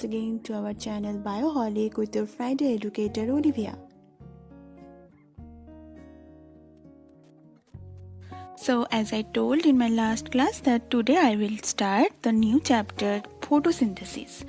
once again to our channel Bioholic with your Friday educator Olivia. So as I told in my last class that today I will start the new chapter Photosynthesis.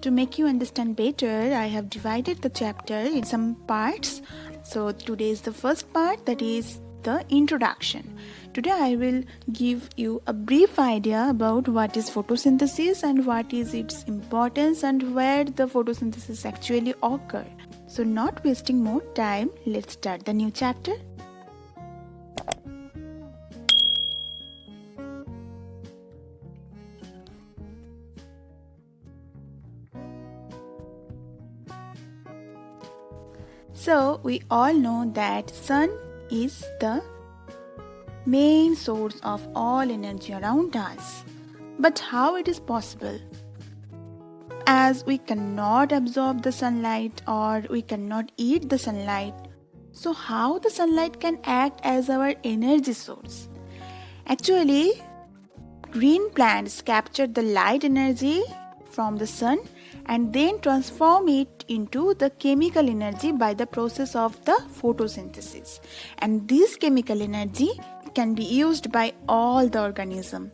To make you understand better, I have divided the chapter in some parts. So today is the first part, that is the introduction. Today I will give you a brief idea about what is photosynthesis and what is its importance and where the photosynthesis actually occurs. So not wasting more time, let's start the new chapter. So we all know that sun is the main source of all energy around us. But how it is possible? As we cannot absorb the sunlight or we cannot eat the sunlight, so how the sunlight can act as our energy source? Actually, green plants capture the light energy from the sun and then transform it into the chemical energy by the process of the photosynthesis. And this chemical energy can be used by all the organisms.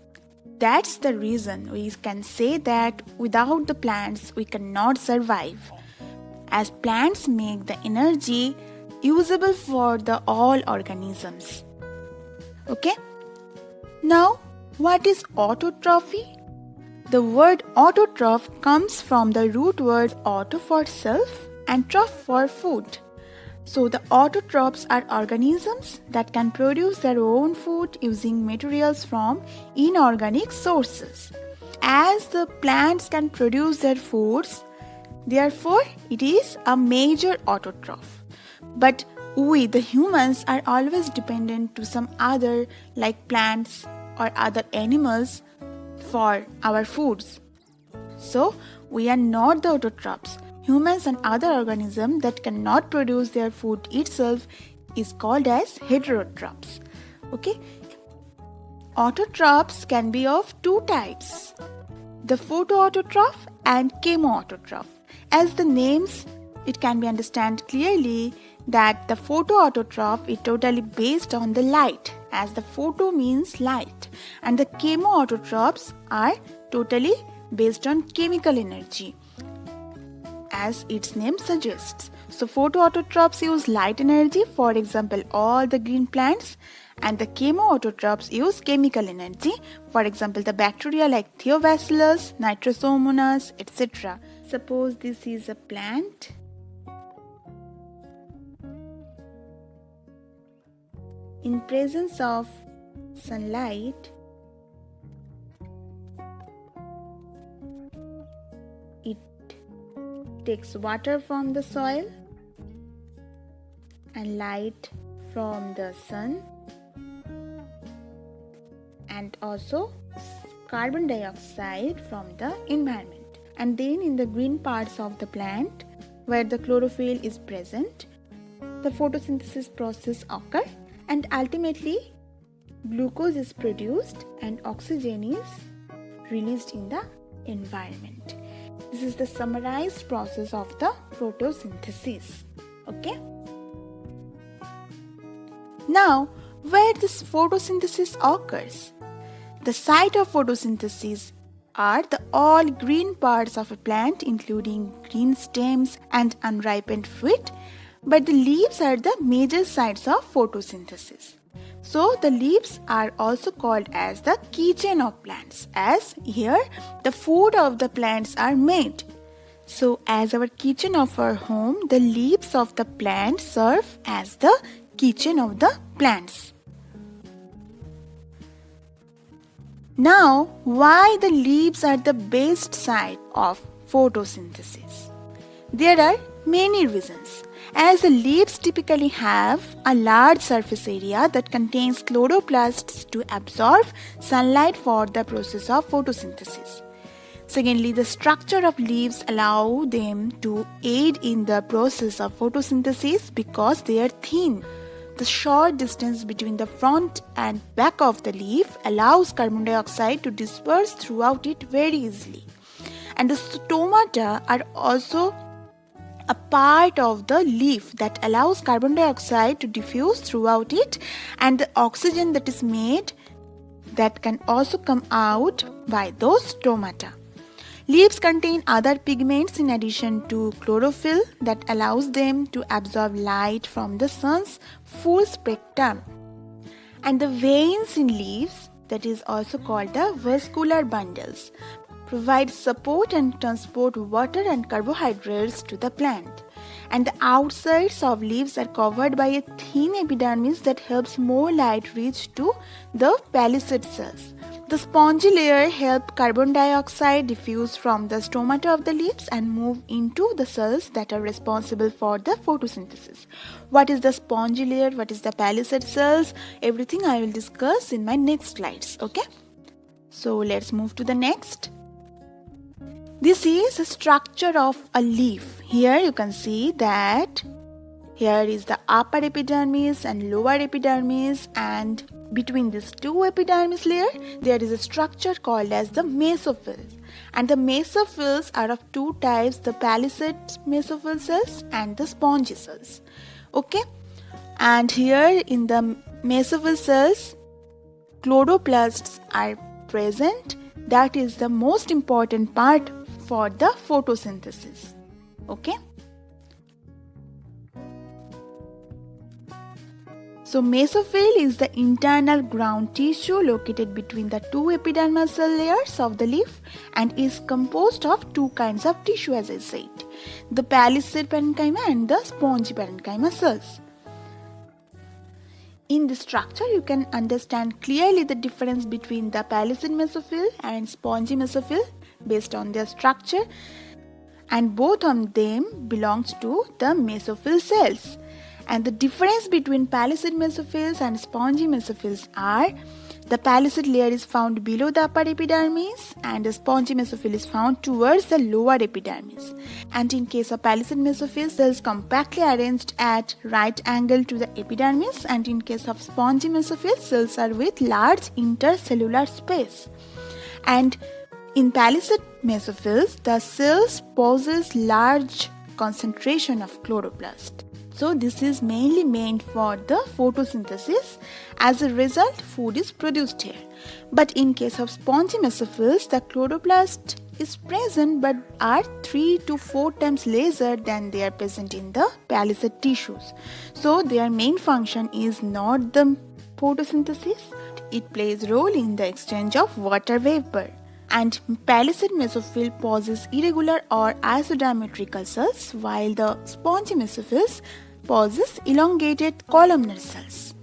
That's the reason we can say that without the plants we cannot survive, as plants make the energy usable for the all organisms. Okay? Now, what is autotrophy? The word autotroph comes from the root word auto for self and troph for food. So the autotrophs are organisms that can produce their own food using materials from inorganic sources. As the plants can produce their foods, therefore it is a major autotroph. But we, the humans, are always dependent to some other like plants or other animals for our foods. So we are not the autotrophs. Humans and other organisms that cannot produce their food itself is called as heterotrophs. Okay? Autotrophs can be of two types, the photoautotroph and chemoautotroph. As the names, it can be understood clearly that the photoautotroph is totally based on the light, as the photo means light, and the chemoautotrophs are totally based on chemical energy, as its name suggests. So photoautotrophs use light energy, for example all the green plants, and the chemoautotrophs use chemical energy, for example the bacteria like Theobacillus, Nitrosomonas, etc. Suppose this is a plant. In presence of sunlight, it takes water from the soil and light from the sun and also carbon dioxide from the environment. And then in the green parts of the plant where the chlorophyll is present, the photosynthesis process occurs. And ultimately, glucose is produced and oxygen is released in the environment. This is the summarized process of the photosynthesis. Okay? Now, where this photosynthesis occurs? The site of photosynthesis are the all green parts of a plant, including green stems and unripened fruit. But the leaves are the major sites of photosynthesis. So the leaves are also called as the kitchen of plants, as here the food of the plants are made. So as our kitchen of our home, the leaves of the plant serve as the kitchen of the plants. Now, why the leaves are the best site of photosynthesis? There are many reasons. As the leaves typically have a large surface area that contains chloroplasts to absorb sunlight for the process of photosynthesis. Secondly, the structure of leaves allow them to aid in the process of photosynthesis because they are thin. The short distance between the front and back of the leaf allows carbon dioxide to disperse throughout it very easily. And the stomata are also a part of the leaf that allows carbon dioxide to diffuse throughout it, and the oxygen that is made that can also come out by those stomata. Leaves contain other pigments in addition to chlorophyll that allows them to absorb light from the sun's full spectrum. And the veins in leaves, that is also called the vascular bundles, provide support and transport water and carbohydrates to the plant. And the outsides of leaves are covered by a thin epidermis that helps more light reach to the palisade cells. The spongy layer helps carbon dioxide diffuse from the stomata of the leaves and move into the cells that are responsible for the photosynthesis. What is the spongy layer? What is the palisade cells? Everything I will discuss in my next slides. Okay? So let's move to the next. This is a structure of a leaf. Here you can see that here is the upper epidermis and lower epidermis, and between these two epidermis layer there is a structure called as the mesophyll. And the mesophylls are of two types, the palisade mesophyll cells and the spongy cells. Okay? And here in the mesophyll cells, chloroplasts are present. That is the most important part for the photosynthesis. Okay? So mesophyll is the internal ground tissue located between the two epidermal cell layers of the leaf and is composed of two kinds of tissue, as I said, the palisade parenchyma and the spongy parenchyma cells. In this structure, you can understand clearly the difference between the palisade mesophyll and spongy mesophyll based on their structure, and both of them belongs to the mesophyll cells. And the difference between palisade mesophylls and spongy mesophylls are the palisade layer is found below the upper epidermis and the spongy mesophyll is found towards the lower epidermis. And in case of palisade mesophyll, cells compactly arranged at right angle to the epidermis, and in case of spongy mesophyll, cells are with large intercellular space. And in palisade mesophylls, the cells possess large concentration of chloroplast. So this is mainly meant for the photosynthesis. As a result, food is produced here. But in case of spongy mesophylls, the chloroplast is present but are 3 to 4 times lesser than they are present in the palisade tissues. So their main function is not the photosynthesis. It plays role in the exchange of water vapor. And palisade mesophyll possesses irregular or isodiametrical cells, while the spongy mesophylls possess elongated columnar cells.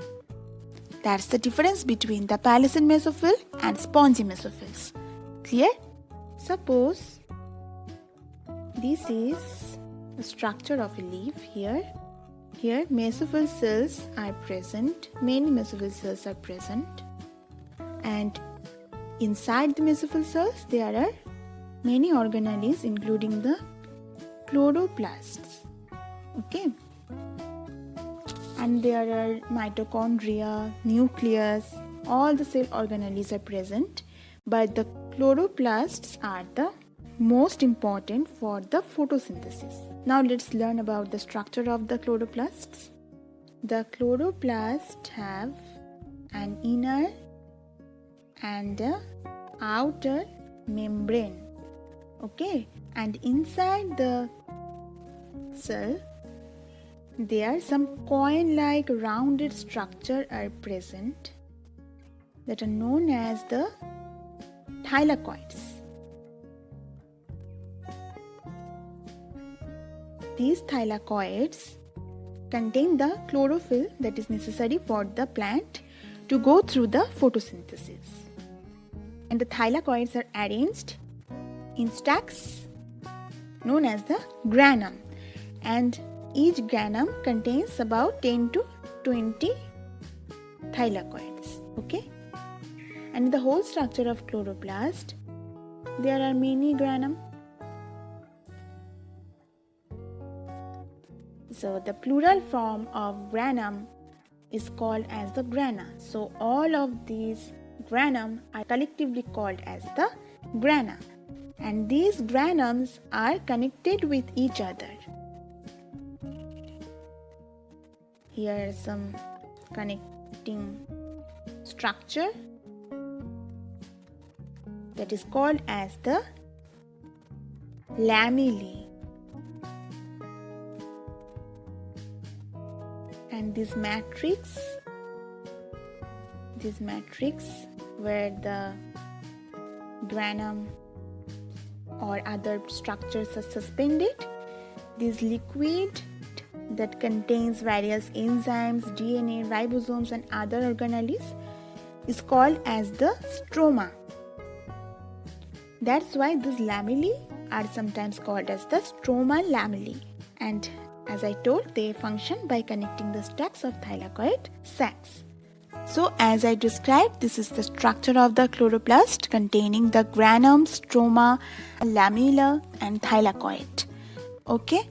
That's the difference between the palisade mesophyll and spongy mesophylls. Clear? Suppose this is the structure of a leaf here. Here mesophyll cells are present. Many mesophyll cells are present. And inside the mesophyll cells there are many organelles including the chloroplasts. Okay? And there are mitochondria, nucleus, all the cell organelles are present, but the chloroplasts are the most important for the photosynthesis. Now let's learn about the structure of the chloroplasts. The chloroplasts have an inner and an outer membrane. Okay, and inside the cell there some coin-like rounded structure are present that are known as the thylakoids. These thylakoids contain the chlorophyll that is necessary for the plant to go through the photosynthesis. And the thylakoids are arranged in stacks known as the granum, and each granum contains about 10 to 20 thylakoids. Okay? And in the whole structure of chloroplast, there are many granum. So the plural form of granum is called as the grana. So all of these granum are collectively called as the grana. and these granums are connected with each other. Here is some connecting structure that is called as the lamellae. And this matrix where the granum or other structures are suspended, this liquid that contains various enzymes, DNA, ribosomes and other organelles is called as the stroma. That's why these lamellae are sometimes called as the stroma lamellae. And as I told, they function by connecting the stacks of thylakoid sacs. So as I described, this is the structure of the chloroplast containing the granum, stroma, lamella and thylakoid. Okay.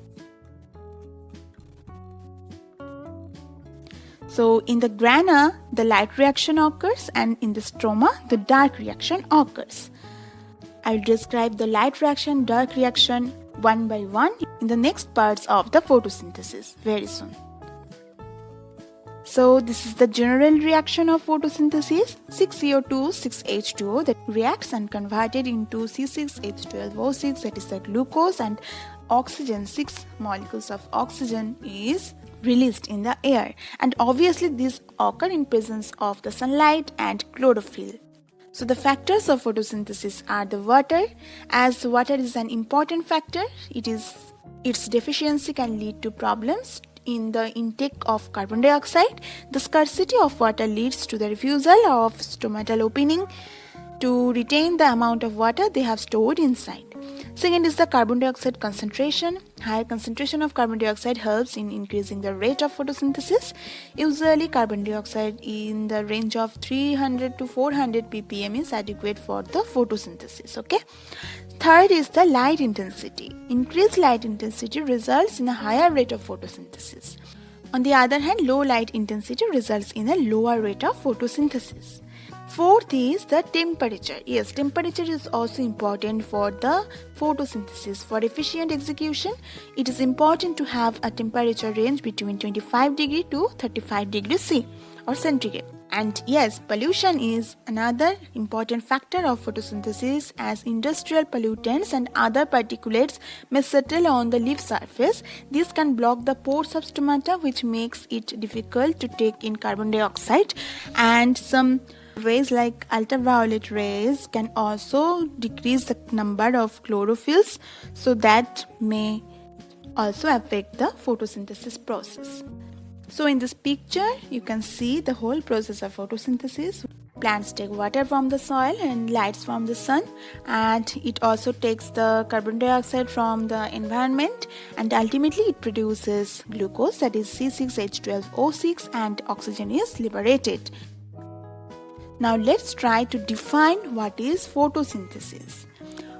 So in the grana, the light reaction occurs, and in the stroma, the dark reaction occurs. I'll describe the light reaction, dark reaction one by one in the next parts of the photosynthesis very soon. So this is the general reaction of photosynthesis. 6CO2, 6H2O that reacts and converted into C6H12O6, that is the glucose, and oxygen, 6 molecules of oxygen is released in the air. And obviously these occur in presence of the sunlight and chlorophyll. So the factors of photosynthesis are the water. As water is an important factor, its deficiency can lead to problems in the intake of carbon dioxide. The scarcity of water leads to the refusal of stomatal opening to retain the amount of water they have stored inside. Second is the carbon dioxide concentration. Higher concentration of carbon dioxide helps in increasing the rate of photosynthesis. Usually carbon dioxide in the range of 300 to 400 ppm is adequate for the photosynthesis. Okay. Third is the light intensity. Increased light intensity results in a higher rate of photosynthesis. On the other hand, low light intensity results in a lower rate of photosynthesis. Fourth is the temperature. Yes, temperature is also important for the photosynthesis. For efficient execution, it is important to have a temperature range between 25 degree to 35 degrees C or centigrade. And yes, pollution is another important factor of photosynthesis, as industrial pollutants and other particulates may settle on the leaf surface. This can block the pores of stomata, which makes it difficult to take in carbon dioxide, and some rays like ultraviolet rays can also decrease the number of chlorophylls, so that may also affect the photosynthesis process. So in this picture, you can see the whole process of photosynthesis. Plants take water from the soil and lights from the sun, and it also takes the carbon dioxide from the environment, and ultimately it produces glucose, that is C6H12O6, and oxygen is liberated. Now let's try to define what is photosynthesis.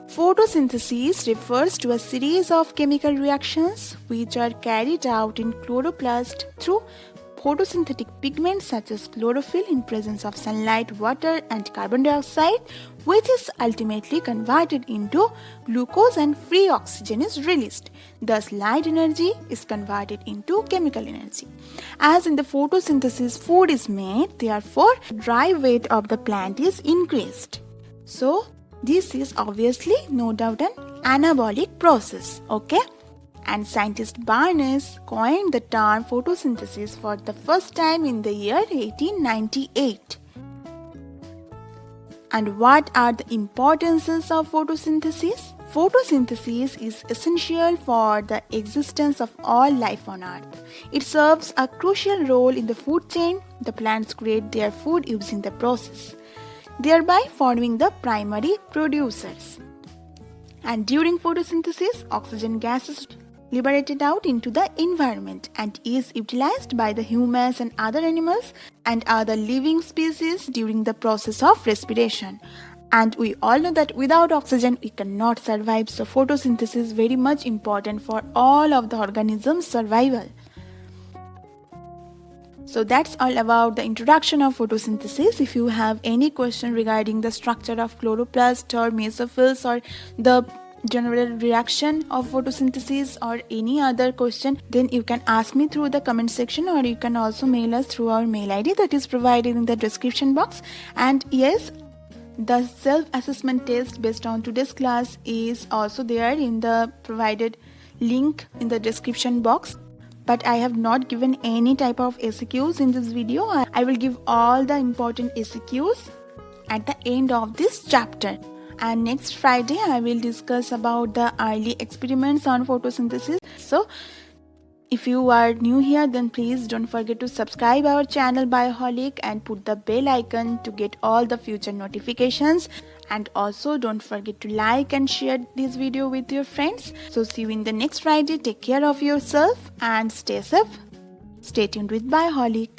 Photosynthesis refers to a series of chemical reactions which are carried out in chloroplast through photosynthetic pigments such as chlorophyll in presence of sunlight, water and carbon dioxide, which is ultimately converted into glucose and free oxygen is released. Thus light energy is converted into chemical energy. As in the photosynthesis, food is made, therefore dry weight of the plant is increased. So this is obviously no doubt an anabolic process. Okay. And scientist Barnes coined the term photosynthesis for the first time in the year 1898. And what are the importances of photosynthesis? Photosynthesis is essential for the existence of all life on Earth. It serves a crucial role in the food chain. The plants create their food using the process, thereby forming the primary producers. And during photosynthesis, oxygen gas is liberated out into the environment and is utilized by the humans and other animals and other living species during the process of respiration. And we all know that without oxygen we cannot survive, so photosynthesis is very much important for all of the organisms' survival. So that's all about the introduction of photosynthesis. If you have any question regarding the structure of chloroplast or mesophils or the general reaction of photosynthesis or any other question, then you can ask me through the comment section, or you can also mail us through our mail ID that is provided in the description box. And yes, the self-assessment test based on today's class is also there in the provided link in the description box. But I have not given any type of ACQs in this video. I will give all the important ACQs at the end of this chapter. And next Friday I will discuss about the early experiments on photosynthesis. So if you are new here, then please don't forget to subscribe our channel Bioholic and put the bell icon to get all the future notifications. And also don't forget to like and share this video with your friends. So see you in the next Friday. Take care of yourself and stay safe. Stay tuned with Bioholic.